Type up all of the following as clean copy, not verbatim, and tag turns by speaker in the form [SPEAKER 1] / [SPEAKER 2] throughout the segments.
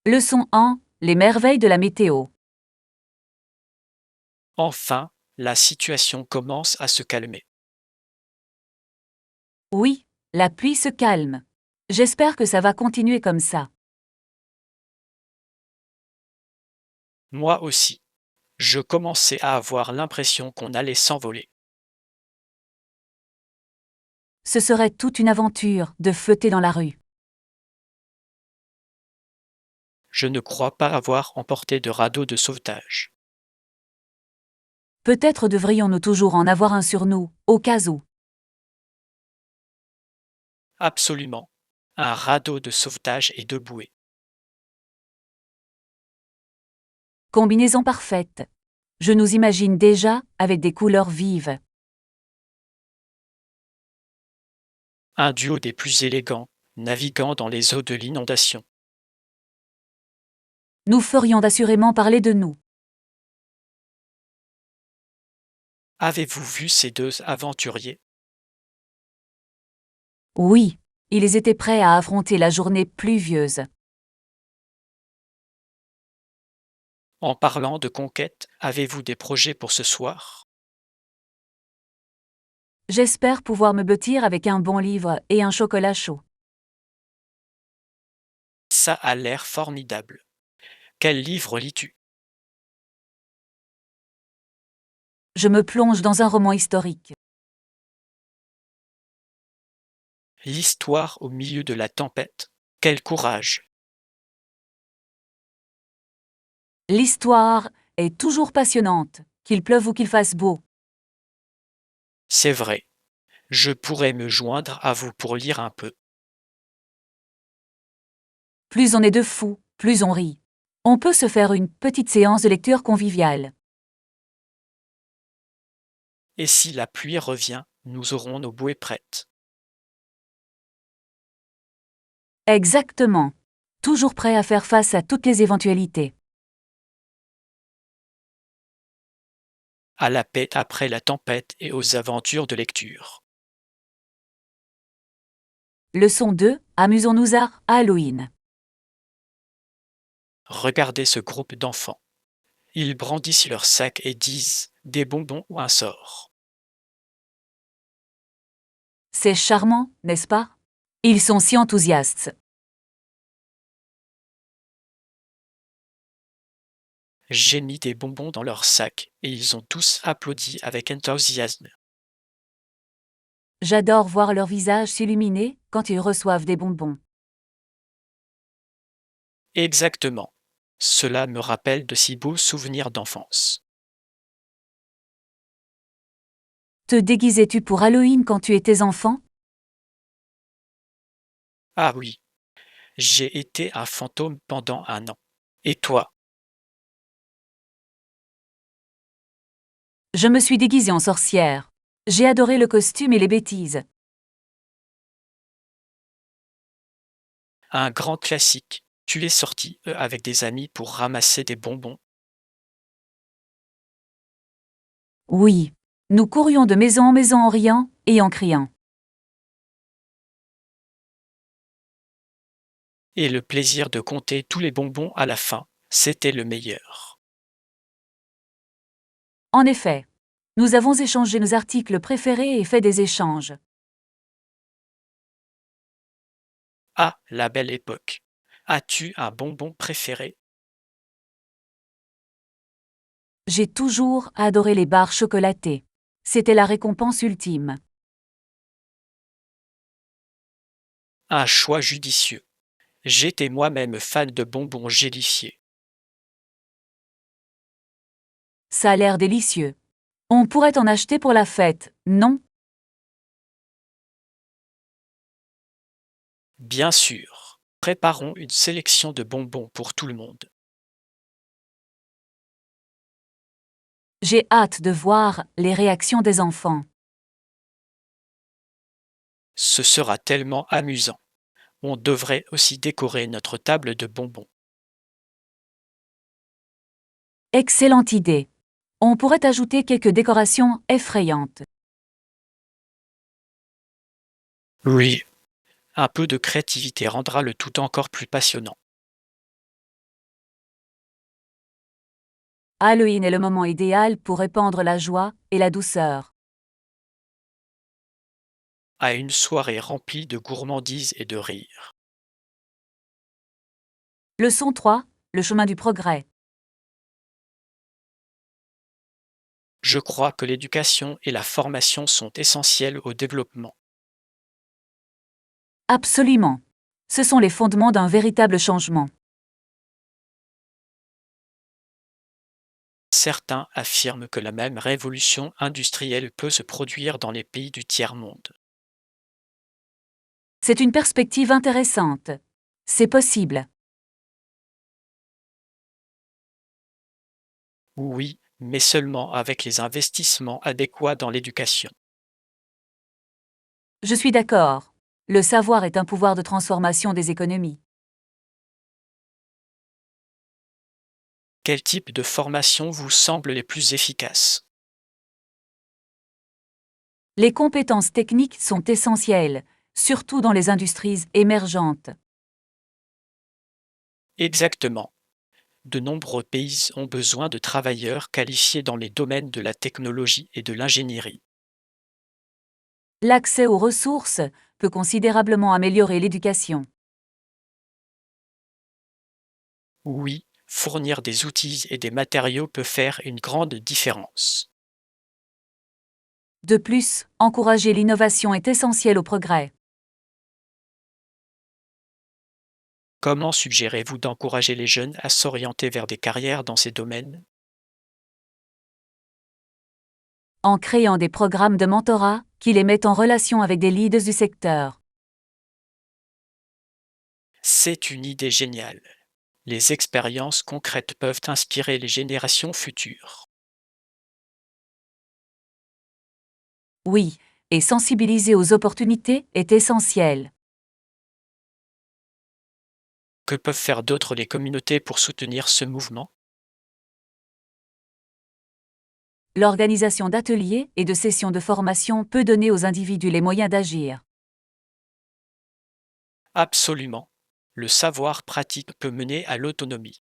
[SPEAKER 1] Leçon 1. Les merveilles de la météo.
[SPEAKER 2] Enfin, la situation commence à se calmer.
[SPEAKER 1] Oui, la pluie se calme. J'espère que ça va continuer comme ça.
[SPEAKER 2] Moi aussi, je commençais à avoir l'impression qu'on allait s'envoler.
[SPEAKER 1] Ce serait toute une aventure de flotter dans la rue.
[SPEAKER 2] Je ne crois pas avoir emporté de radeau de sauvetage.
[SPEAKER 1] Peut-être devrions-nous toujours en avoir un sur nous, au cas où.
[SPEAKER 2] Absolument. Un radeau de sauvetage et de bouée.
[SPEAKER 1] Combinaison parfaite. Je nous imagine déjà avec des couleurs vives.
[SPEAKER 2] Un duo des plus élégants, naviguant dans les eaux de l'inondation.
[SPEAKER 1] Nous ferions assurément parler de nous.
[SPEAKER 2] Avez-vous vu ces deux aventuriers?
[SPEAKER 1] Oui, ils étaient prêts à affronter la journée pluvieuse.
[SPEAKER 2] En parlant de conquête, avez-vous des projets pour ce soir?
[SPEAKER 1] J'espère pouvoir me blottir avec un bon livre et un chocolat chaud.
[SPEAKER 2] Ça a l'air formidable. Quel livre lis-tu?
[SPEAKER 1] Je me plonge dans un roman historique.
[SPEAKER 2] L'histoire au milieu de la tempête. Quel courage!
[SPEAKER 1] L'histoire est toujours passionnante, qu'il pleuve ou qu'il fasse beau.
[SPEAKER 2] C'est vrai. Je pourrais me joindre à vous pour lire un peu.
[SPEAKER 1] Plus on est de fous, plus on rit. On peut se faire une petite séance de lecture conviviale.
[SPEAKER 2] Et si la pluie revient, nous aurons nos bouées prêtes.
[SPEAKER 1] Exactement. Toujours prêt à faire face à toutes les éventualités.
[SPEAKER 2] À la paix après la tempête et aux aventures de lecture.
[SPEAKER 1] Leçon 2. Amusons-nous à Halloween.
[SPEAKER 2] Regardez ce groupe d'enfants. Ils brandissent leurs sacs et disent des bonbons ou un sort.
[SPEAKER 1] C'est charmant, n'est-ce pas? Ils sont si enthousiastes.
[SPEAKER 2] J'ai mis des bonbons dans leurs sacs et ils ont tous applaudi avec enthousiasme.
[SPEAKER 1] J'adore voir leur visage s'illuminer quand ils reçoivent des bonbons.
[SPEAKER 2] Exactement. Cela me rappelle de si beaux souvenirs d'enfance.
[SPEAKER 1] Te déguisais-tu pour Halloween quand tu étais enfant?
[SPEAKER 2] Ah oui, j'ai été un fantôme pendant un an. Et toi?
[SPEAKER 1] Je me suis déguisée en sorcière. J'ai adoré le costume et les bêtises.
[SPEAKER 2] Un grand classique. Tu es sorti avec des amis pour ramasser des bonbons.
[SPEAKER 1] Oui. Nous courions de maison en maison en riant et en criant.
[SPEAKER 2] Et le plaisir de compter tous les bonbons à la fin, c'était le meilleur.
[SPEAKER 1] En effet, nous avons échangé nos articles préférés et fait des échanges.
[SPEAKER 2] Ah, la belle époque. As-tu un bonbon préféré?
[SPEAKER 1] J'ai toujours adoré les barres chocolatées. C'était la récompense ultime.
[SPEAKER 2] Un choix judicieux. J'étais moi-même fan de bonbons gélifiés.
[SPEAKER 1] Ça a l'air délicieux. On pourrait en acheter pour la fête, non?
[SPEAKER 2] Bien sûr. Préparons une sélection de bonbons pour tout le monde.
[SPEAKER 1] J'ai hâte de voir les réactions des enfants.
[SPEAKER 2] Ce sera tellement amusant. On devrait aussi décorer notre table de bonbons.
[SPEAKER 1] Excellente idée. On pourrait ajouter quelques décorations effrayantes.
[SPEAKER 2] Oui, un peu de créativité rendra le tout encore plus passionnant.
[SPEAKER 1] Halloween est le moment idéal pour répandre la joie et la douceur.
[SPEAKER 2] À une soirée remplie de gourmandises et de rire.
[SPEAKER 1] Leçon 3. Le chemin du progrès.
[SPEAKER 2] Je crois que l'éducation et la formation sont essentielles au développement.
[SPEAKER 1] Absolument. Ce sont les fondements d'un véritable changement.
[SPEAKER 2] Certains affirment que la même révolution industrielle peut se produire dans les pays du tiers-monde.
[SPEAKER 1] C'est une perspective intéressante. C'est possible.
[SPEAKER 2] Oui, mais seulement avec les investissements adéquats dans l'éducation.
[SPEAKER 1] Je suis d'accord. Le savoir est un pouvoir de transformation des économies.
[SPEAKER 2] Quel type de formation vous semble les plus efficaces?
[SPEAKER 1] Les compétences techniques sont essentielles, surtout dans les industries émergentes.
[SPEAKER 2] Exactement. De nombreux pays ont besoin de travailleurs qualifiés dans les domaines de la technologie et de l'ingénierie.
[SPEAKER 1] L'accès aux ressources peut considérablement améliorer l'éducation.
[SPEAKER 2] Oui, fournir des outils et des matériaux peut faire une grande différence.
[SPEAKER 1] De plus, encourager l'innovation est essentiel au progrès.
[SPEAKER 2] Comment suggérez-vous d'encourager les jeunes à s'orienter vers des carrières dans ces domaines?
[SPEAKER 1] En créant des programmes de mentorat qui les mettent en relation avec des leaders du secteur.
[SPEAKER 2] C'est une idée géniale. Les expériences concrètes peuvent inspirer les générations futures.
[SPEAKER 1] Oui, et sensibiliser aux opportunités est essentiel.
[SPEAKER 2] Que peuvent faire d'autres les communautés pour soutenir ce mouvement?
[SPEAKER 1] L'organisation d'ateliers et de sessions de formation peut donner aux individus les moyens d'agir.
[SPEAKER 2] Absolument. Le savoir pratique peut mener à l'autonomie.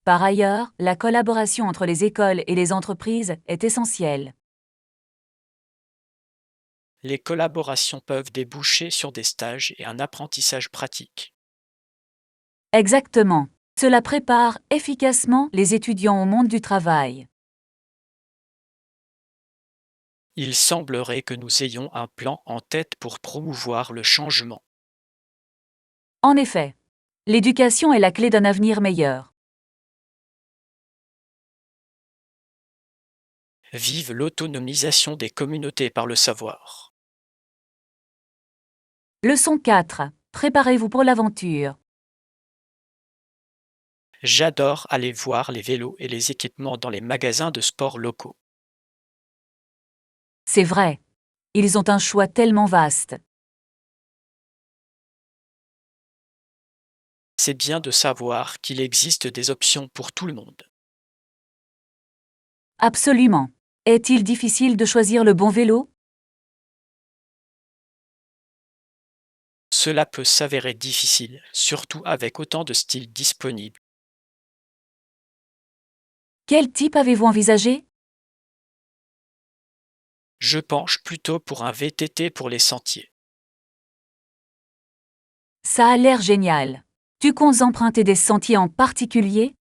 [SPEAKER 1] Par ailleurs, la collaboration entre les écoles et les entreprises est essentielle.
[SPEAKER 2] Les collaborations peuvent déboucher sur des stages et un apprentissage pratique.
[SPEAKER 1] Exactement. Cela prépare efficacement les étudiants au monde du travail.
[SPEAKER 2] Il semblerait que nous ayons un plan en tête pour promouvoir le changement.
[SPEAKER 1] En effet, l'éducation est la clé d'un avenir meilleur.
[SPEAKER 2] Vive l'autonomisation des communautés par le savoir.
[SPEAKER 1] Leçon 4. Préparez-vous pour l'aventure.
[SPEAKER 2] J'adore aller voir les vélos et les équipements dans les magasins de sport locaux.
[SPEAKER 1] C'est vrai. Ils ont un choix tellement vaste.
[SPEAKER 2] C'est bien de savoir qu'il existe des options pour tout le monde.
[SPEAKER 1] Absolument. Est-il difficile de choisir le bon vélo?
[SPEAKER 2] Cela peut s'avérer difficile, surtout avec autant de styles disponibles.
[SPEAKER 1] Quel type avez-vous envisagé?
[SPEAKER 2] Je penche plutôt pour un VTT pour les sentiers.
[SPEAKER 1] Ça a l'air génial. Tu comptes emprunter des sentiers en particulier?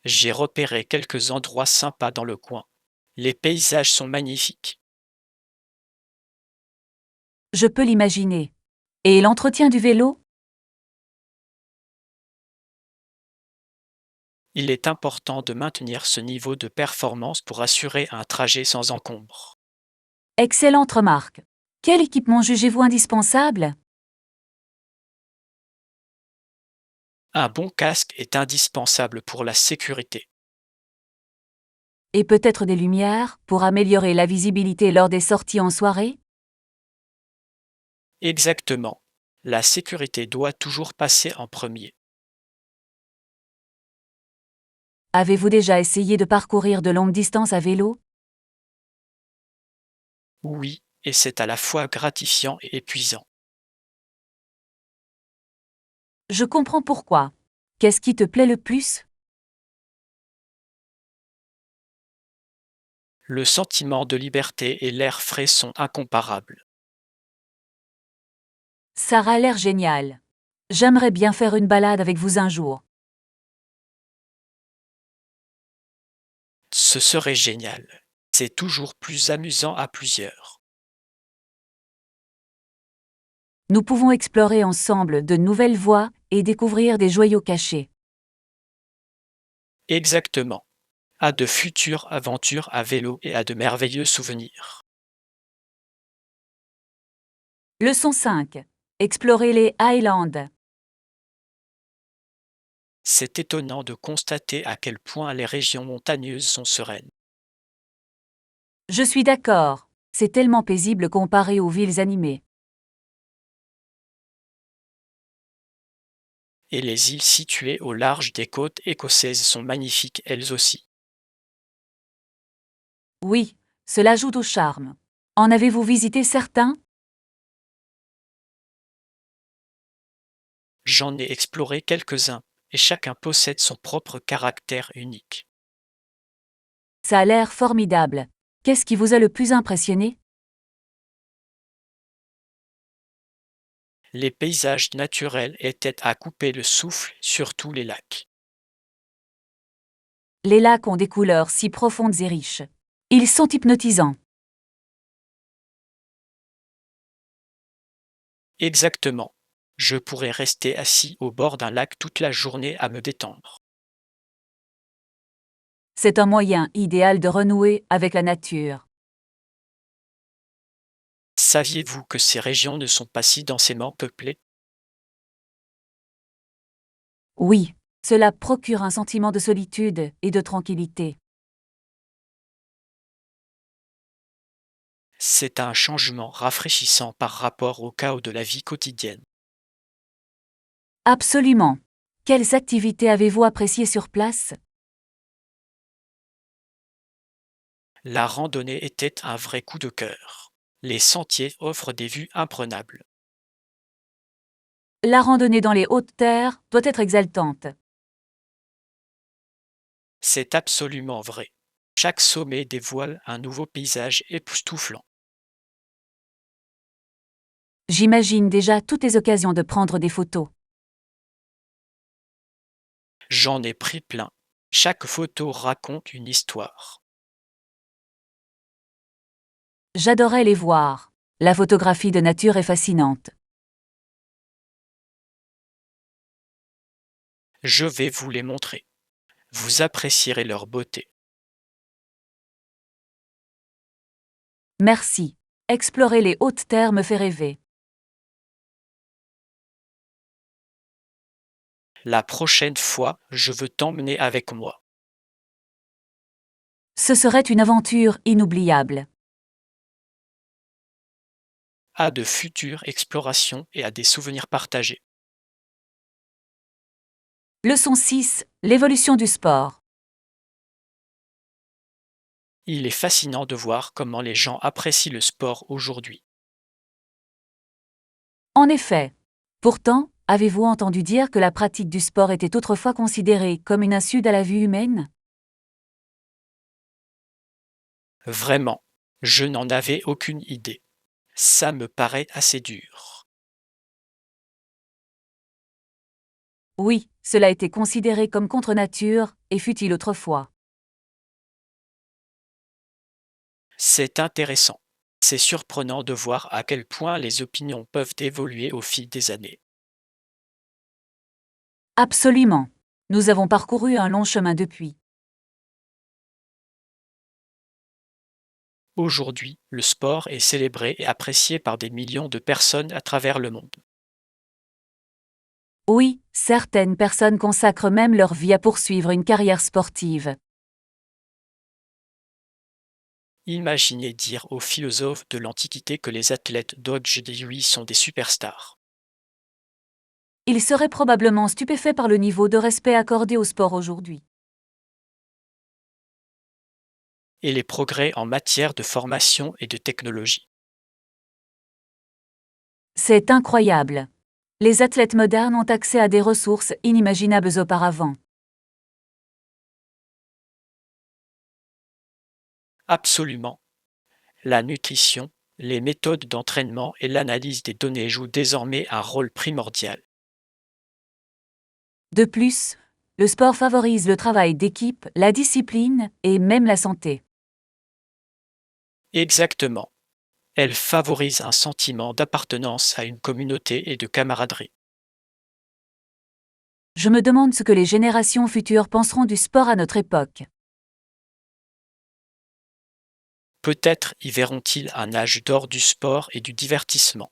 [SPEAKER 2] J'ai repéré quelques endroits sympas dans le coin. Les paysages sont magnifiques.
[SPEAKER 1] Je peux l'imaginer. Et l'entretien du vélo?
[SPEAKER 2] Il est important de maintenir ce niveau de performance pour assurer un trajet sans encombre.
[SPEAKER 1] Excellente remarque. Quel équipement jugez-vous indispensable?
[SPEAKER 2] Un bon casque est indispensable pour la sécurité.
[SPEAKER 1] Et peut-être des lumières pour améliorer la visibilité lors des sorties en soirée?
[SPEAKER 2] Exactement. La sécurité doit toujours passer en premier.
[SPEAKER 1] Avez-vous déjà essayé de parcourir de longues distances à vélo?
[SPEAKER 2] Oui, et c'est à la fois gratifiant et épuisant.
[SPEAKER 1] Je comprends pourquoi. Qu'est-ce qui te plaît le plus?
[SPEAKER 2] Le sentiment de liberté et l'air frais sont incomparables.
[SPEAKER 1] Ça a l'air génial. J'aimerais bien faire une balade avec vous un jour.
[SPEAKER 2] Ce serait génial. C'est toujours plus amusant à plusieurs.
[SPEAKER 1] Nous pouvons explorer ensemble de nouvelles voies et découvrir des joyaux cachés.
[SPEAKER 2] Exactement. À de futures aventures à vélo et à de merveilleux souvenirs.
[SPEAKER 1] Leçon 5. Explorer les Highlands.
[SPEAKER 2] C'est étonnant de constater à quel point les régions montagneuses sont sereines.
[SPEAKER 1] Je suis d'accord. C'est tellement paisible comparé aux villes animées.
[SPEAKER 2] Et les îles situées au large des côtes écossaises sont magnifiques elles aussi.
[SPEAKER 1] Oui, cela ajoute au charme. En avez-vous visité certains?
[SPEAKER 2] J'en ai exploré quelques-uns, et chacun possède son propre caractère unique.
[SPEAKER 1] Ça a l'air formidable. Qu'est-ce qui vous a le plus impressionné?
[SPEAKER 2] Les paysages naturels étaient à couper le souffle, surtout les lacs.
[SPEAKER 1] Les lacs ont des couleurs si profondes et riches. Ils sont hypnotisants.
[SPEAKER 2] Exactement. Je pourrais rester assis au bord d'un lac toute la journée à me détendre.
[SPEAKER 1] C'est un moyen idéal de renouer avec la nature.
[SPEAKER 2] Saviez-vous que ces régions ne sont pas si densément peuplées?
[SPEAKER 1] Oui, cela procure un sentiment de solitude et de tranquillité.
[SPEAKER 2] C'est un changement rafraîchissant par rapport au chaos de la vie quotidienne.
[SPEAKER 1] Absolument. Quelles activités avez-vous appréciées sur place?
[SPEAKER 2] La randonnée était un vrai coup de cœur. Les sentiers offrent des vues imprenables.
[SPEAKER 1] La randonnée dans les hautes terres doit être exaltante.
[SPEAKER 2] C'est absolument vrai. Chaque sommet dévoile un nouveau paysage époustouflant.
[SPEAKER 1] J'imagine déjà toutes les occasions de prendre des photos.
[SPEAKER 2] J'en ai pris plein. Chaque photo raconte une histoire.
[SPEAKER 1] J'adorais les voir. La photographie de nature est fascinante.
[SPEAKER 2] Je vais vous les montrer. Vous apprécierez leur beauté.
[SPEAKER 1] Merci. Explorer les hautes terres me fait rêver.
[SPEAKER 2] La prochaine fois, je veux t'emmener avec moi.
[SPEAKER 1] Ce serait une aventure inoubliable.
[SPEAKER 2] À de futures explorations et à des souvenirs partagés.
[SPEAKER 1] Leçon 6. L'évolution du sport.
[SPEAKER 2] Il est fascinant de voir comment les gens apprécient le sport aujourd'hui.
[SPEAKER 1] En effet. Pourtant, avez-vous entendu dire que la pratique du sport était autrefois considérée comme une insulte à la vie humaine?
[SPEAKER 2] Vraiment, je n'en avais aucune idée. Ça me paraît assez dur.
[SPEAKER 1] Oui, cela était considéré comme contre nature, et fut-il autrefois.
[SPEAKER 2] C'est intéressant. C'est surprenant de voir à quel point les opinions peuvent évoluer au fil des années.
[SPEAKER 1] Absolument. Nous avons parcouru un long chemin depuis.
[SPEAKER 2] Aujourd'hui, le sport est célébré et apprécié par des millions de personnes à travers le monde.
[SPEAKER 1] Oui, certaines personnes consacrent même leur vie à poursuivre une carrière sportive.
[SPEAKER 2] Imaginez dire aux philosophes de l'Antiquité que les athlètes d'aujourd'hui sont des superstars.
[SPEAKER 1] Ils seraient probablement stupéfaits par le niveau de respect accordé au sport aujourd'hui.
[SPEAKER 2] Et les progrès en matière de formation et de technologie.
[SPEAKER 1] C'est incroyable. Les athlètes modernes ont accès à des ressources inimaginables auparavant.
[SPEAKER 2] Absolument. La nutrition, les méthodes d'entraînement et l'analyse des données jouent désormais un rôle primordial.
[SPEAKER 1] De plus, le sport favorise le travail d'équipe, la discipline et même la santé.
[SPEAKER 2] Exactement. Elle favorise un sentiment d'appartenance à une communauté et de camaraderie.
[SPEAKER 1] Je me demande ce que les générations futures penseront du sport à notre époque.
[SPEAKER 2] Peut-être y verront-ils un âge d'or du sport et du divertissement.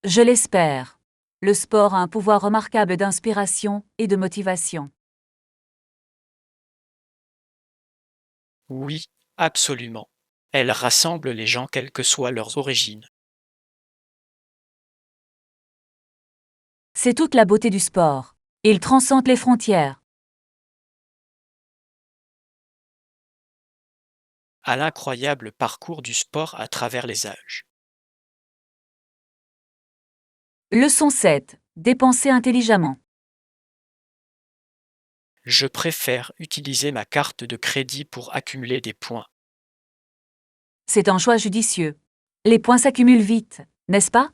[SPEAKER 1] Je l'espère. Le sport a un pouvoir remarquable d'inspiration et de motivation.
[SPEAKER 2] Oui, absolument. Elle rassemble les gens quelles que soient leurs origines.
[SPEAKER 1] C'est toute la beauté du sport. Il transcende les frontières.
[SPEAKER 2] À l'incroyable parcours du sport à travers les âges.
[SPEAKER 1] Leçon 7. Dépenser intelligemment.
[SPEAKER 2] Je préfère utiliser ma carte de crédit pour accumuler des points.
[SPEAKER 1] C'est un choix judicieux. Les points s'accumulent vite, n'est-ce pas?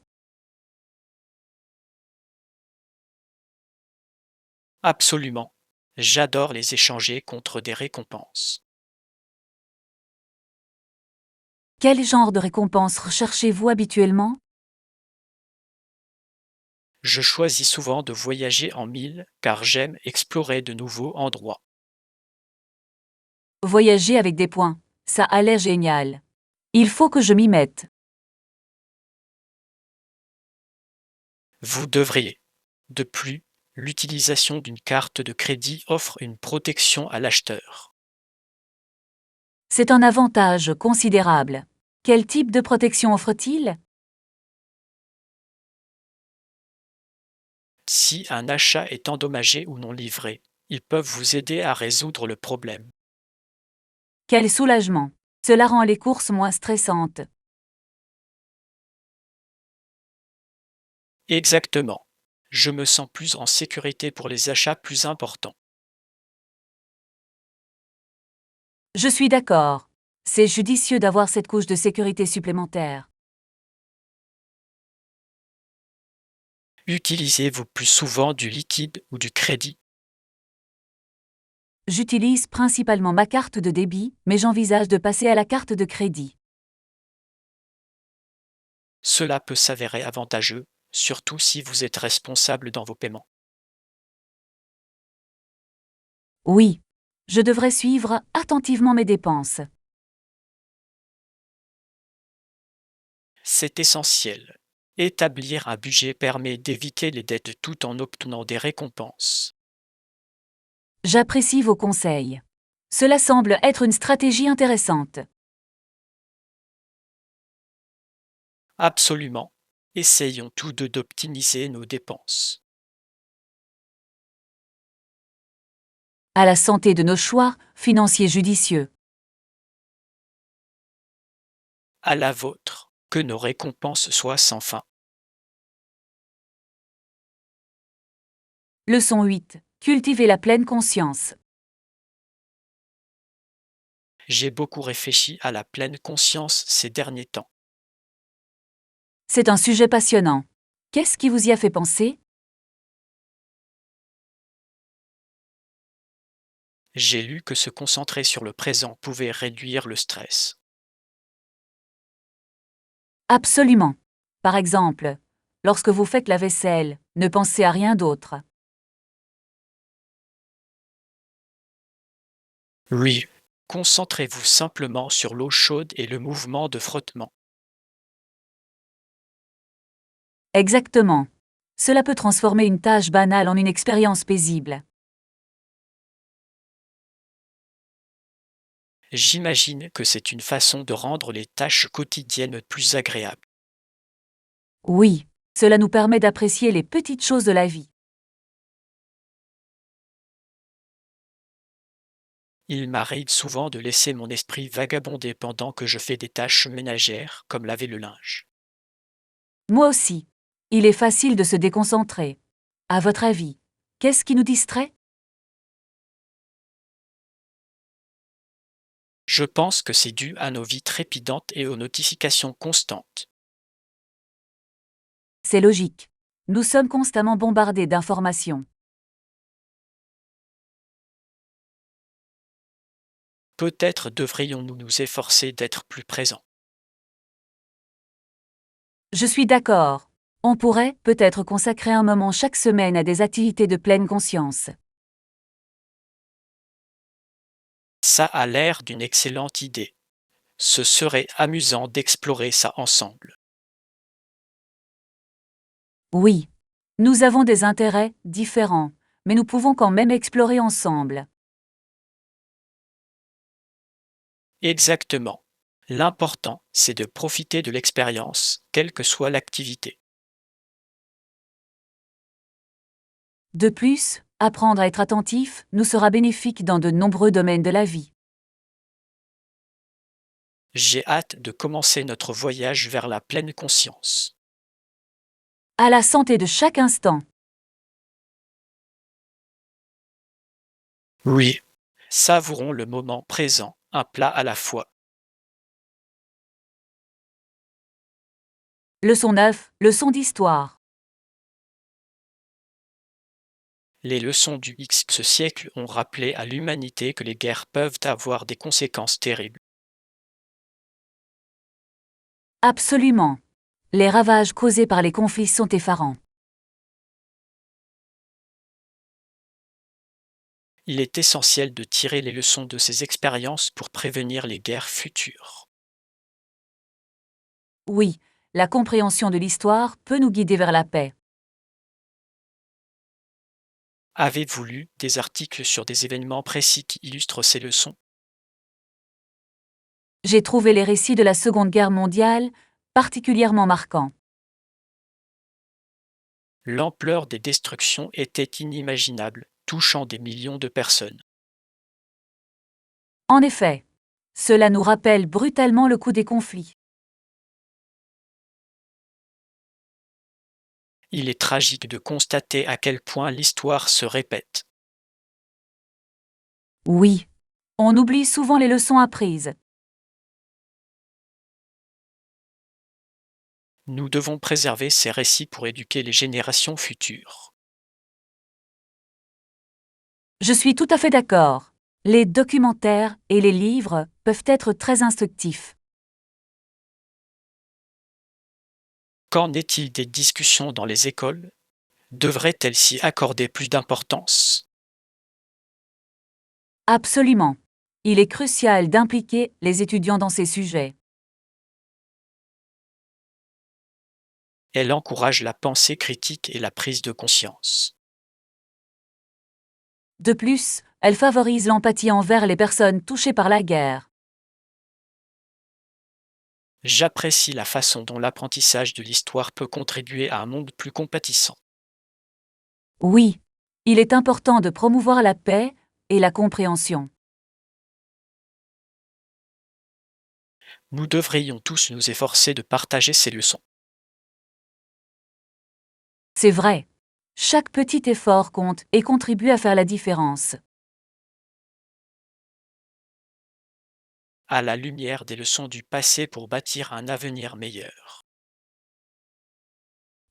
[SPEAKER 2] Absolument. J'adore les échanger contre des récompenses.
[SPEAKER 1] Quel genre de récompense recherchez-vous habituellement?
[SPEAKER 2] Je choisis souvent de voyager en mille car j'aime explorer de nouveaux endroits.
[SPEAKER 1] Voyager avec des points. Ça a l'air génial. Il faut que je m'y mette.
[SPEAKER 2] Vous devriez. De plus, l'utilisation d'une carte de crédit offre une protection à l'acheteur.
[SPEAKER 1] C'est un avantage considérable. Quel type de protection offre-t-il?
[SPEAKER 2] Si un achat est endommagé ou non livré, ils peuvent vous aider à résoudre le problème.
[SPEAKER 1] Quel soulagement. Cela rend les courses moins stressantes.
[SPEAKER 2] Exactement. Je me sens plus en sécurité pour les achats plus importants.
[SPEAKER 1] Je suis d'accord. C'est judicieux d'avoir cette couche de sécurité supplémentaire.
[SPEAKER 2] Utilisez-vous plus souvent du liquide ou du crédit?
[SPEAKER 1] J'utilise principalement ma carte de débit, mais j'envisage de passer à la carte de crédit.
[SPEAKER 2] Cela peut s'avérer avantageux, surtout si vous êtes responsable dans vos paiements.
[SPEAKER 1] Oui. Je devrais suivre attentivement mes dépenses.
[SPEAKER 2] C'est essentiel. Établir un budget permet d'éviter les dettes tout en obtenant des récompenses.
[SPEAKER 1] J'apprécie vos conseils. Cela semble être une stratégie intéressante.
[SPEAKER 2] Absolument. Essayons tous deux d'optimiser nos dépenses.
[SPEAKER 1] À la santé de nos choix financiers judicieux.
[SPEAKER 2] À la vôtre. Que nos récompenses soient sans fin.
[SPEAKER 1] Leçon 8. Cultiver la pleine conscience.
[SPEAKER 2] J'ai beaucoup réfléchi à la pleine conscience ces derniers temps.
[SPEAKER 1] C'est un sujet passionnant. Qu'est-ce qui vous y a fait penser?
[SPEAKER 2] J'ai lu que se concentrer sur le présent pouvait réduire le stress.
[SPEAKER 1] Absolument. Par exemple, lorsque vous faites la vaisselle, ne pensez à rien d'autre.
[SPEAKER 2] Oui. Concentrez-vous simplement sur l'eau chaude et le mouvement de frottement.
[SPEAKER 1] Exactement. Cela peut transformer une tâche banale en une expérience paisible.
[SPEAKER 2] J'imagine que c'est une façon de rendre les tâches quotidiennes plus agréables.
[SPEAKER 1] Oui, cela nous permet d'apprécier les petites choses de la vie.
[SPEAKER 2] Il m'arrive souvent de laisser mon esprit vagabonder pendant que je fais des tâches ménagères, comme laver le linge.
[SPEAKER 1] Moi aussi. Il est facile de se déconcentrer. À votre avis, qu'est-ce qui nous distrait?
[SPEAKER 2] Je pense que c'est dû à nos vies trépidantes et aux notifications constantes.
[SPEAKER 1] C'est logique. Nous sommes constamment bombardés d'informations.
[SPEAKER 2] Peut-être devrions-nous nous efforcer d'être plus présents.
[SPEAKER 1] Je suis d'accord. On pourrait peut-être consacrer un moment chaque semaine à des activités de pleine conscience.
[SPEAKER 2] Ça a l'air d'une excellente idée. Ce serait amusant d'explorer ça ensemble.
[SPEAKER 1] Oui. Nous avons des intérêts différents, mais nous pouvons quand même explorer ensemble.
[SPEAKER 2] Exactement. L'important, c'est de profiter de l'expérience, quelle que soit l'activité.
[SPEAKER 1] De plus, apprendre à être attentif nous sera bénéfique dans de nombreux domaines de la vie.
[SPEAKER 2] J'ai hâte de commencer notre voyage vers la pleine conscience.
[SPEAKER 1] À la santé de chaque instant.
[SPEAKER 2] Oui. Savourons le moment présent, un plat à la fois.
[SPEAKER 1] Leçon 9, leçon d'histoire.
[SPEAKER 2] Les leçons du X siècle ont rappelé à l'humanité que les guerres peuvent avoir des conséquences terribles.
[SPEAKER 1] Absolument. Les ravages causés par les conflits sont effarants.
[SPEAKER 2] Il est essentiel de tirer les leçons de ces expériences pour prévenir les guerres futures.
[SPEAKER 1] Oui, la compréhension de l'histoire peut nous guider vers la paix.
[SPEAKER 2] Avez-vous lu des articles sur des événements précis qui illustrent ces leçons?
[SPEAKER 1] J'ai trouvé les récits de la Seconde Guerre mondiale particulièrement marquants.
[SPEAKER 2] L'ampleur des destructions était inimaginable, touchant des millions de personnes.
[SPEAKER 1] En effet, cela nous rappelle brutalement le coût des conflits.
[SPEAKER 2] Il est tragique de constater à quel point l'histoire se répète.
[SPEAKER 1] Oui, on oublie souvent les leçons apprises.
[SPEAKER 2] Nous devons préserver ces récits pour éduquer les générations futures.
[SPEAKER 1] Je suis tout à fait d'accord. Les documentaires et les livres peuvent être très instructifs.
[SPEAKER 2] Qu'en est-il des discussions dans les écoles? Devraient-elles s'y accorder plus d'importance?
[SPEAKER 1] Absolument. Il est crucial d'impliquer les étudiants dans ces sujets.
[SPEAKER 2] Elle encourage la pensée critique et la prise de conscience.
[SPEAKER 1] De plus, elle favorise l'empathie envers les personnes touchées par la guerre.
[SPEAKER 2] J'apprécie la façon dont l'apprentissage de l'histoire peut contribuer à un monde plus compatissant.
[SPEAKER 1] Oui, il est important de promouvoir la paix et la compréhension.
[SPEAKER 2] Nous devrions tous nous efforcer de partager ces leçons.
[SPEAKER 1] C'est vrai. Chaque petit effort compte et contribue à faire la différence.
[SPEAKER 2] À la lumière des leçons du passé pour bâtir un avenir meilleur.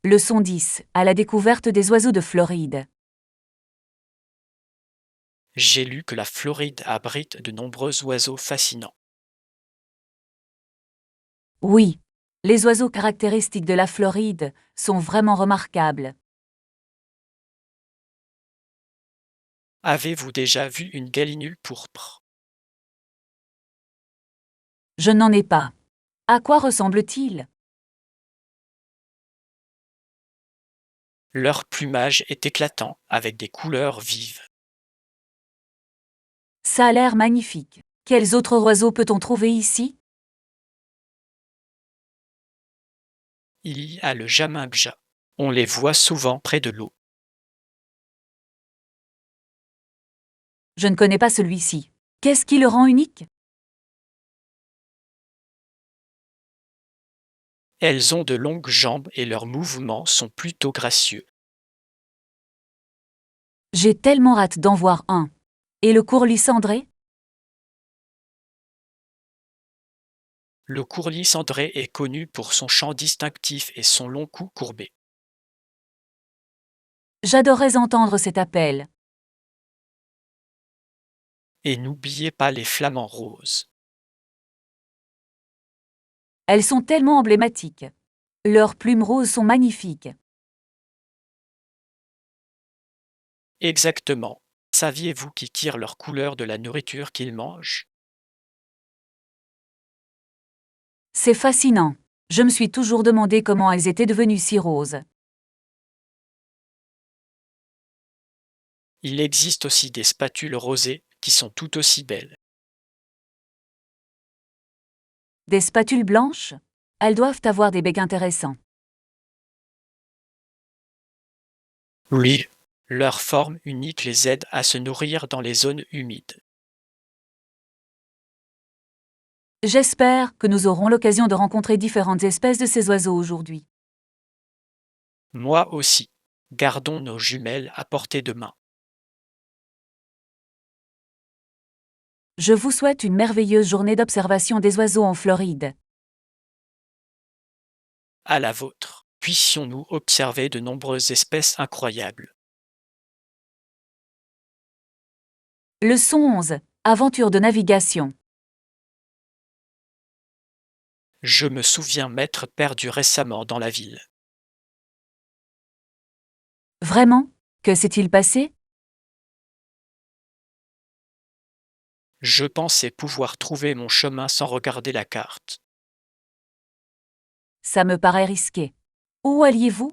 [SPEAKER 1] Leçon 10. À la découverte des oiseaux de Floride.
[SPEAKER 2] J'ai lu que la Floride abrite de nombreux oiseaux fascinants.
[SPEAKER 1] Oui, les oiseaux caractéristiques de la Floride sont vraiment remarquables.
[SPEAKER 2] Avez-vous déjà vu une gallinule pourpre?
[SPEAKER 1] Je n'en ai pas. À quoi ressemble-t-il?
[SPEAKER 2] Leur plumage est éclatant avec des couleurs vives.
[SPEAKER 1] Ça a l'air magnifique. Quels autres oiseaux peut-on trouver ici?
[SPEAKER 2] Il y a le jamingja. On les voit souvent près de l'eau.
[SPEAKER 1] Je ne connais pas celui-ci. Qu'est-ce qui le rend unique?
[SPEAKER 2] Elles ont de longues jambes et leurs mouvements sont plutôt gracieux.
[SPEAKER 1] J'ai tellement hâte d'en voir un. Et le courlis cendré?
[SPEAKER 2] Le courlis cendré est connu pour son chant distinctif et son long cou courbé.
[SPEAKER 1] J'adorais entendre cet appel.
[SPEAKER 2] Et n'oubliez pas les flamants roses.
[SPEAKER 1] Elles sont tellement emblématiques. Leurs plumes roses sont magnifiques.
[SPEAKER 2] Exactement. Saviez-vous qu'ils tirent leur couleur de la nourriture qu'ils mangent?
[SPEAKER 1] C'est fascinant. Je me suis toujours demandé comment elles étaient devenues si roses.
[SPEAKER 2] Il existe aussi des spatules rosées qui sont tout aussi belles.
[SPEAKER 1] Des spatules blanches? Elles doivent avoir des becs intéressants.
[SPEAKER 2] Oui, leur forme unique les aide à se nourrir dans les zones humides.
[SPEAKER 1] J'espère que nous aurons l'occasion de rencontrer différentes espèces de ces oiseaux aujourd'hui.
[SPEAKER 2] Moi aussi. Gardons nos jumelles à portée de main.
[SPEAKER 1] Je vous souhaite une merveilleuse journée d'observation des oiseaux en Floride.
[SPEAKER 2] À la vôtre. Puissions-nous observer de nombreuses espèces incroyables.
[SPEAKER 1] Leçon 11. Aventure de navigation.
[SPEAKER 2] Je me souviens m'être perdu récemment dans la ville.
[SPEAKER 1] Vraiment? Que s'est-il passé?
[SPEAKER 2] Je pensais pouvoir trouver mon chemin sans regarder la carte.
[SPEAKER 1] Ça me paraît risqué. Où alliez-vous?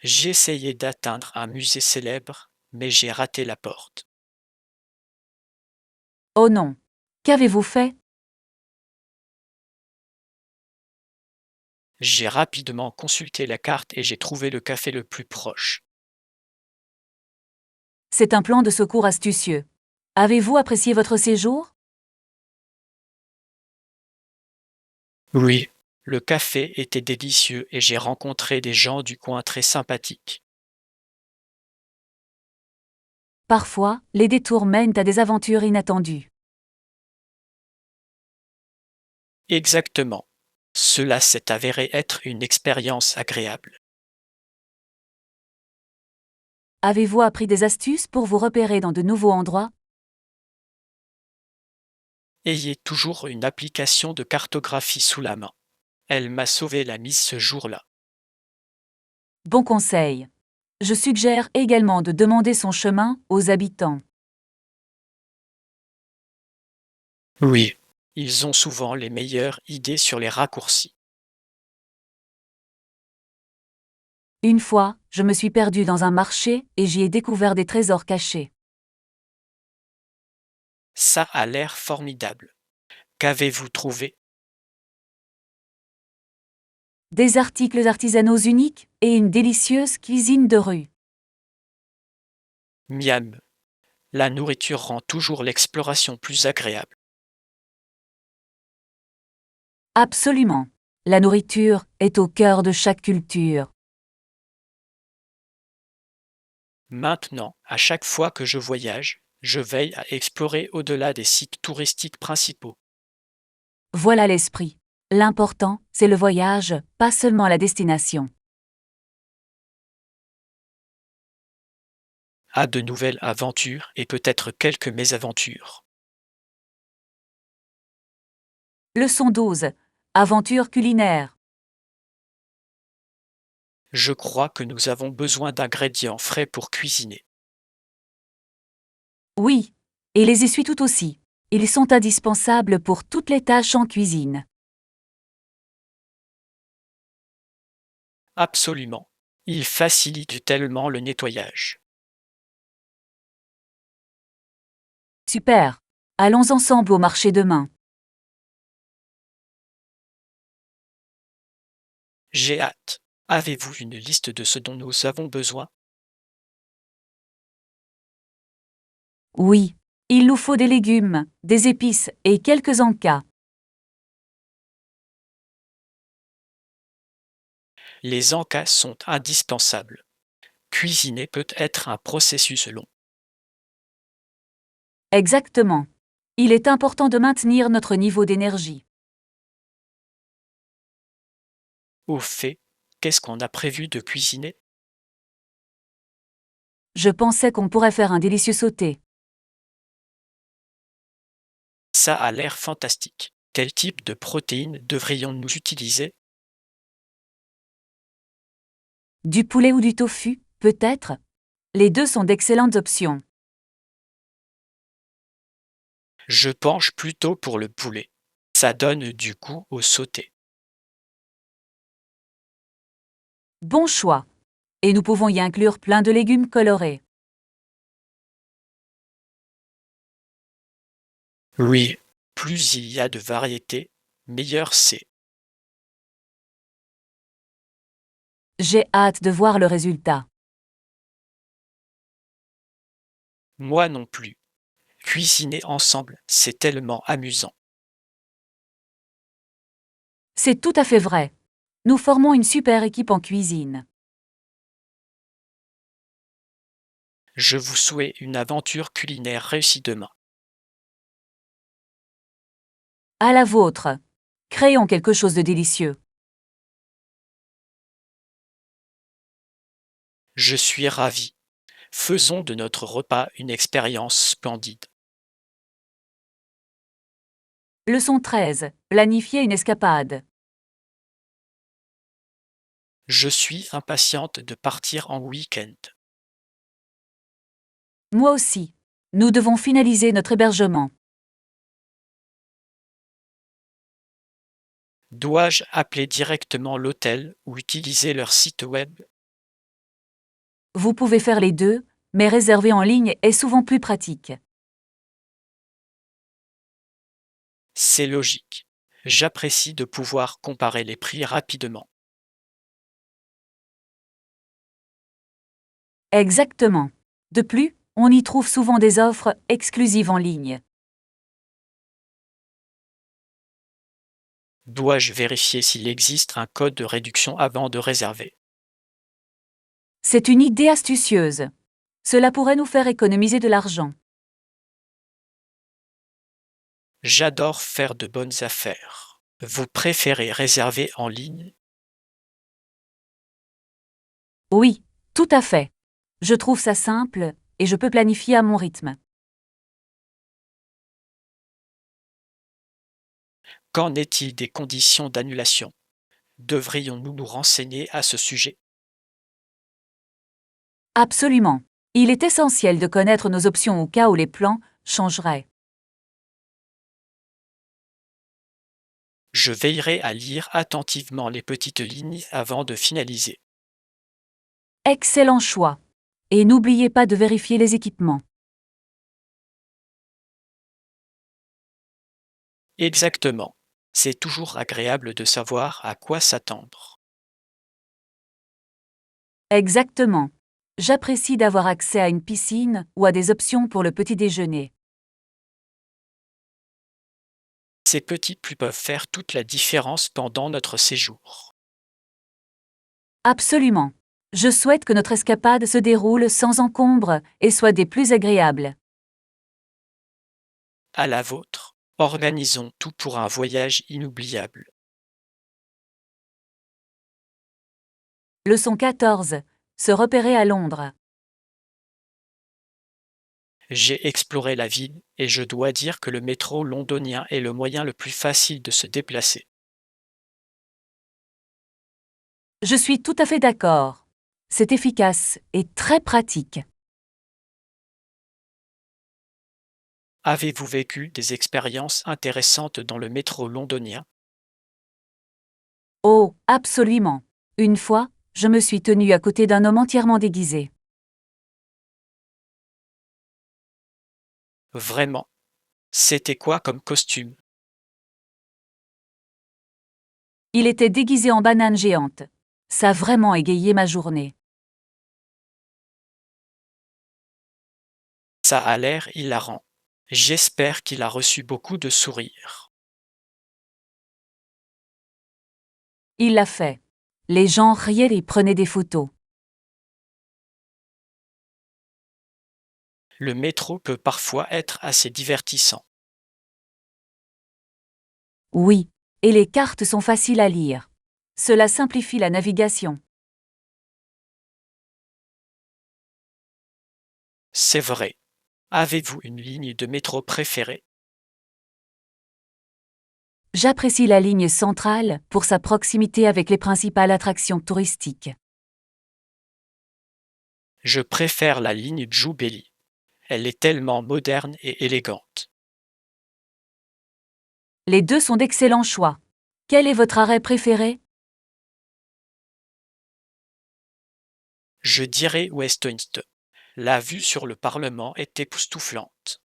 [SPEAKER 2] J'ai essayé d'atteindre un musée célèbre, mais j'ai raté la porte.
[SPEAKER 1] Oh non. Qu'avez-vous fait?
[SPEAKER 2] J'ai rapidement consulté la carte et j'ai trouvé le café le plus proche.
[SPEAKER 1] C'est un plan de secours astucieux. Avez-vous apprécié votre séjour?
[SPEAKER 2] Oui, le café était délicieux et j'ai rencontré des gens du coin très sympathiques.
[SPEAKER 1] Parfois, les détours mènent à des aventures inattendues.
[SPEAKER 2] Exactement. Cela s'est avéré être une expérience agréable.
[SPEAKER 1] Avez-vous appris des astuces pour vous repérer dans de nouveaux endroits?
[SPEAKER 2] Ayez toujours une application de cartographie sous la main. Elle m'a sauvé la mise ce jour-là.
[SPEAKER 1] Bon conseil. Je suggère également de demander son chemin aux habitants.
[SPEAKER 2] Oui, ils ont souvent les meilleures idées sur les raccourcis.
[SPEAKER 1] Une fois, je me suis perdue dans un marché et j'y ai découvert des trésors cachés.
[SPEAKER 2] Ça a l'air formidable. Qu'avez-vous trouvé?
[SPEAKER 1] Des articles artisanaux uniques et une délicieuse cuisine de rue.
[SPEAKER 2] Miam. La nourriture rend toujours l'exploration plus agréable.
[SPEAKER 1] Absolument. La nourriture est au cœur de chaque culture.
[SPEAKER 2] Maintenant, à chaque fois que je voyage, je veille à explorer au-delà des sites touristiques principaux.
[SPEAKER 1] Voilà l'esprit. L'important, c'est le voyage, pas seulement la destination.
[SPEAKER 2] À de nouvelles aventures et peut-être quelques mésaventures.
[SPEAKER 1] Leçon 12. Aventure culinaire.
[SPEAKER 2] Je crois que nous avons besoin d'ingrédients frais pour cuisiner.
[SPEAKER 1] Oui. Et les essuie tout aussi. Ils sont indispensables pour toutes les tâches en cuisine.
[SPEAKER 2] Absolument. Ils facilitent tellement le nettoyage.
[SPEAKER 1] Super. Allons ensemble au marché demain.
[SPEAKER 2] J'ai hâte. Avez-vous une liste de ce dont nous avons besoin?
[SPEAKER 1] Oui. Il nous faut des légumes, des épices et quelques encas.
[SPEAKER 2] Les encas sont indispensables. Cuisiner peut être un processus long.
[SPEAKER 1] Exactement. Il est important de maintenir notre niveau d'énergie.
[SPEAKER 2] Au fait, qu'est-ce qu'on a prévu de cuisiner?
[SPEAKER 1] Je pensais qu'on pourrait faire un délicieux sauté.
[SPEAKER 2] Ça a l'air fantastique. Quel type de protéines devrions-nous utiliser?
[SPEAKER 1] Du poulet ou du tofu, peut-être? Les deux sont d'excellentes options.
[SPEAKER 2] Je penche plutôt pour le poulet. Ça donne du goût au sauté.
[SPEAKER 1] Bon choix. Et nous pouvons y inclure plein de légumes colorés.
[SPEAKER 2] Oui, plus il y a de variétés, meilleur c'est.
[SPEAKER 1] J'ai hâte de voir le résultat.
[SPEAKER 2] Moi non plus. Cuisiner ensemble, c'est tellement amusant.
[SPEAKER 1] C'est tout à fait vrai. Nous formons une super équipe en cuisine.
[SPEAKER 2] Je vous souhaite une aventure culinaire réussie demain.
[SPEAKER 1] À la vôtre. Créons quelque chose de délicieux.
[SPEAKER 2] Je suis ravi. Faisons de notre repas une expérience splendide.
[SPEAKER 1] Leçon 13. Planifier une escapade.
[SPEAKER 2] Je suis impatiente de partir en week-end.
[SPEAKER 1] Moi aussi. Nous devons finaliser notre hébergement.
[SPEAKER 2] Dois-je appeler directement l'hôtel ou utiliser leur site web?
[SPEAKER 1] Vous pouvez faire les deux, mais réserver en ligne est souvent plus pratique.
[SPEAKER 2] C'est logique. J'apprécie de pouvoir comparer les prix rapidement.
[SPEAKER 1] Exactement. De plus, on y trouve souvent des offres exclusives en ligne.
[SPEAKER 2] Dois-je vérifier s'il existe un code de réduction avant de réserver?
[SPEAKER 1] C'est une idée astucieuse. Cela pourrait nous faire économiser de l'argent.
[SPEAKER 2] J'adore faire de bonnes affaires. Vous préférez réserver en ligne?
[SPEAKER 1] Oui, tout à fait. Je trouve ça simple et je peux planifier à mon rythme.
[SPEAKER 2] Qu'en est-il des conditions d'annulation? Devrions-nous nous renseigner à ce sujet?
[SPEAKER 1] Absolument. Il est essentiel de connaître nos options au cas où les plans changeraient.
[SPEAKER 2] Je veillerai à lire attentivement les petites lignes avant de finaliser.
[SPEAKER 1] Excellent choix. Et n'oubliez pas de vérifier les équipements.
[SPEAKER 2] Exactement. C'est toujours agréable de savoir à quoi s'attendre.
[SPEAKER 1] Exactement. J'apprécie d'avoir accès à une piscine ou à des options pour le petit déjeuner.
[SPEAKER 2] Ces petits plus peuvent faire toute la différence pendant notre séjour.
[SPEAKER 1] Absolument. Je souhaite que notre escapade se déroule sans encombre et soit des plus agréables.
[SPEAKER 2] À la vôtre, organisons tout pour un voyage inoubliable.
[SPEAKER 1] Leçon 14. Se repérer à Londres.
[SPEAKER 2] J'ai exploré la ville et je dois dire que le métro londonien est le moyen le plus facile de se déplacer.
[SPEAKER 1] Je suis tout à fait d'accord. C'est efficace et très pratique.
[SPEAKER 2] Avez-vous vécu des expériences intéressantes dans le métro londonien?
[SPEAKER 1] Oh, absolument. Une fois, je me suis tenue à côté d'un homme entièrement déguisé.
[SPEAKER 2] Vraiment? C'était quoi comme costume?
[SPEAKER 1] Il était déguisé en banane géante. Ça a vraiment égayé ma journée.
[SPEAKER 2] Ça a l'air hilarant. J'espère qu'il a reçu beaucoup de sourires.
[SPEAKER 1] Il l'a fait. Les gens riaient et prenaient des photos.
[SPEAKER 2] Le métro peut parfois être assez divertissant.
[SPEAKER 1] Oui, et les cartes sont faciles à lire. Cela simplifie la navigation.
[SPEAKER 2] C'est vrai. Avez-vous une ligne de métro préférée?
[SPEAKER 1] J'apprécie la ligne centrale pour sa proximité avec les principales attractions touristiques.
[SPEAKER 2] Je préfère la ligne Jubilee. Elle est tellement moderne et élégante.
[SPEAKER 1] Les deux sont d'excellents choix. Quel est votre arrêt préféré?
[SPEAKER 2] Je dirais Westminster. La vue sur le Parlement est époustouflante.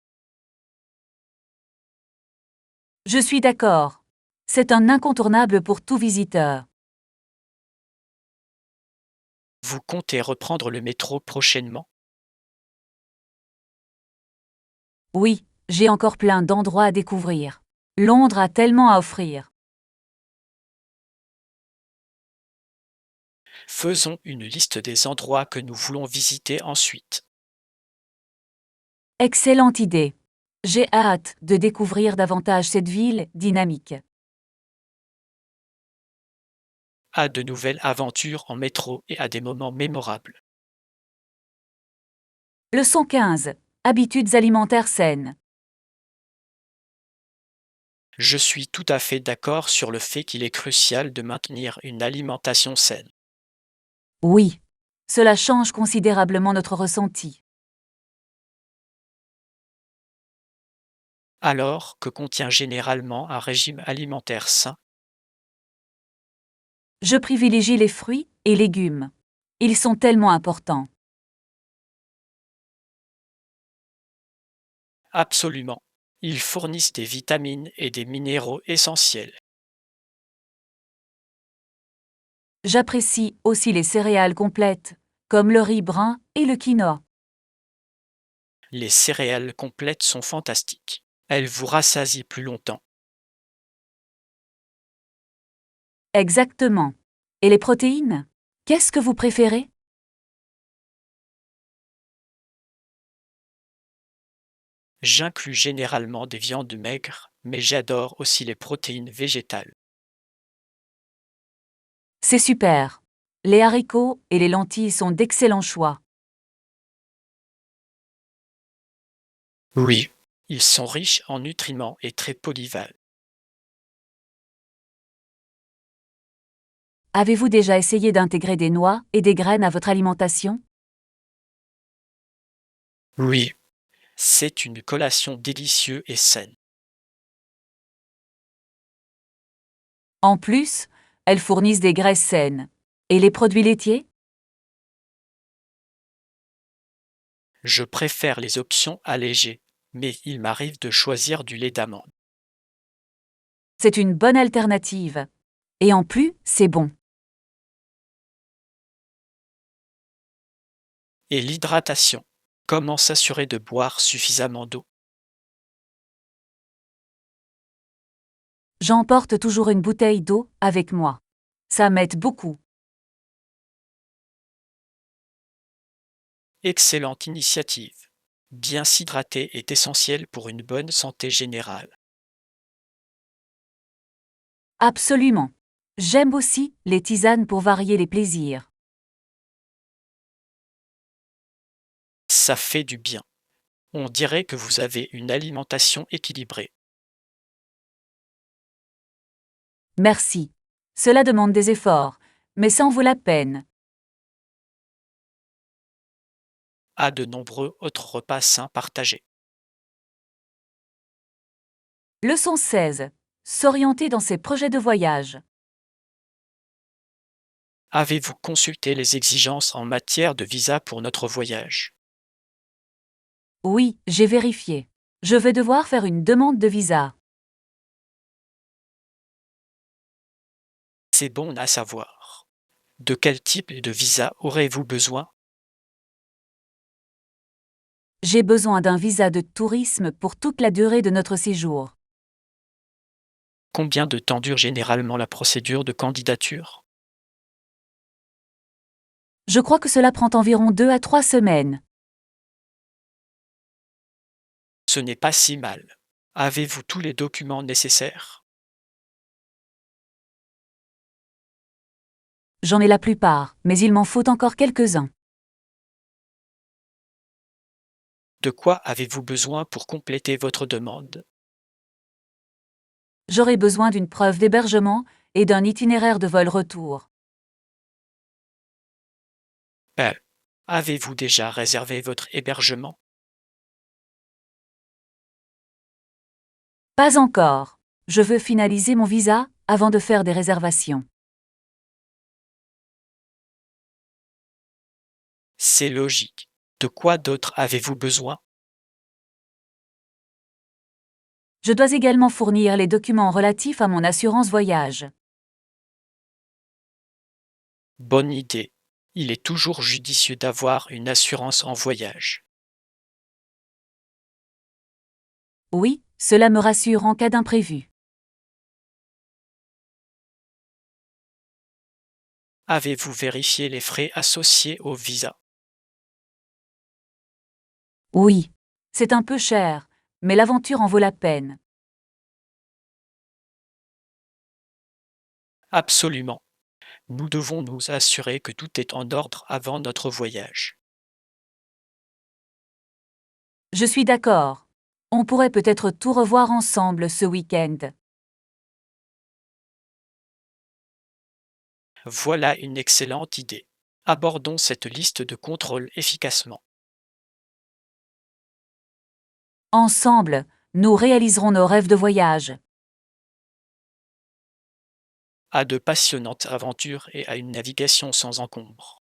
[SPEAKER 1] Je suis d'accord. C'est un incontournable pour tout visiteur.
[SPEAKER 2] Vous comptez reprendre le métro prochainement?
[SPEAKER 1] Oui, j'ai encore plein d'endroits à découvrir. Londres a tellement à offrir.
[SPEAKER 2] Faisons une liste des endroits que nous voulons visiter ensuite.
[SPEAKER 1] Excellente idée. J'ai hâte de découvrir davantage cette ville dynamique.
[SPEAKER 2] À de nouvelles aventures en métro et à des moments mémorables.
[SPEAKER 1] Leçon 15. Habitudes alimentaires saines.
[SPEAKER 2] Je suis tout à fait d'accord sur le fait qu'il est crucial de maintenir une alimentation saine.
[SPEAKER 1] Oui. Cela change considérablement notre ressenti.
[SPEAKER 2] Alors, que contient généralement un régime alimentaire sain?
[SPEAKER 1] Je privilégie les fruits et légumes. Ils sont tellement importants.
[SPEAKER 2] Absolument. Ils fournissent des vitamines et des minéraux essentiels.
[SPEAKER 1] J'apprécie aussi les céréales complètes, comme le riz brun et le quinoa.
[SPEAKER 2] Les céréales complètes sont fantastiques. Elles vous rassasient plus longtemps.
[SPEAKER 1] Exactement. Et les protéines? Qu'est-ce que vous préférez?
[SPEAKER 2] J'inclus généralement des viandes maigres, mais j'adore aussi les protéines végétales.
[SPEAKER 1] C'est super. Les haricots et les lentilles sont d'excellents choix.
[SPEAKER 2] Oui, ils sont riches en nutriments et très polyvalents.
[SPEAKER 1] Avez-vous déjà essayé d'intégrer des noix et des graines à votre alimentation?
[SPEAKER 2] Oui, c'est une collation délicieuse et saine.
[SPEAKER 1] En plus, elles fournissent des graisses saines. Et les produits laitiers?
[SPEAKER 2] Je préfère les options allégées, mais il m'arrive de choisir du lait d'amande.
[SPEAKER 1] C'est une bonne alternative. Et en plus, c'est bon.
[SPEAKER 2] Et l'hydratation. Comment s'assurer de boire suffisamment d'eau?
[SPEAKER 1] J'emporte toujours une bouteille d'eau avec moi. Ça m'aide beaucoup.
[SPEAKER 2] Excellente initiative. Bien s'hydrater est essentiel pour une bonne santé générale.
[SPEAKER 1] Absolument. J'aime aussi les tisanes pour varier les plaisirs.
[SPEAKER 2] Ça fait du bien. On dirait que vous avez une alimentation équilibrée.
[SPEAKER 1] Merci. Cela demande des efforts, mais ça en vaut la peine.
[SPEAKER 2] À de nombreux autres repas sains partagés.
[SPEAKER 1] Leçon 16. S'orienter dans ses projets de voyage.
[SPEAKER 2] Avez-vous consulté les exigences en matière de visa pour notre voyage?
[SPEAKER 1] Oui, j'ai vérifié. Je vais devoir faire une demande de visa.
[SPEAKER 2] C'est bon à savoir. De quel type de visa aurez-vous besoin?
[SPEAKER 1] J'ai besoin d'un visa de tourisme pour toute la durée de notre séjour.
[SPEAKER 2] Combien de temps dure généralement la procédure de candidature?
[SPEAKER 1] Je crois que cela prend environ 2 à 3 semaines.
[SPEAKER 2] Ce n'est pas si mal. Avez-vous tous les documents nécessaires?
[SPEAKER 1] J'en ai la plupart, mais il m'en faut encore quelques-uns.
[SPEAKER 2] De quoi avez-vous besoin pour compléter votre demande?
[SPEAKER 1] J'aurai besoin d'une preuve d'hébergement et d'un itinéraire de vol retour.
[SPEAKER 2] Euh, Avez-vous déjà réservé votre hébergement?
[SPEAKER 1] Pas encore. Je veux finaliser mon visa avant de faire des réservations.
[SPEAKER 2] C'est logique. De quoi d'autre avez-vous besoin?
[SPEAKER 1] Je dois également fournir les documents relatifs à mon assurance voyage.
[SPEAKER 2] Bonne idée. Il est toujours judicieux d'avoir une assurance en voyage.
[SPEAKER 1] Oui, cela me rassure en cas d'imprévu.
[SPEAKER 2] Avez-vous vérifié les frais associés au visa?
[SPEAKER 1] Oui. C'est un peu cher, mais l'aventure en vaut la peine.
[SPEAKER 2] Absolument. Nous devons nous assurer que tout est en ordre avant notre voyage.
[SPEAKER 1] Je suis d'accord. On pourrait peut-être tout revoir ensemble ce week-end.
[SPEAKER 2] Voilà une excellente idée. Abordons cette liste de contrôles efficacement.
[SPEAKER 1] Ensemble, nous réaliserons nos rêves de voyage.
[SPEAKER 2] À de passionnantes aventures et à une navigation sans encombre.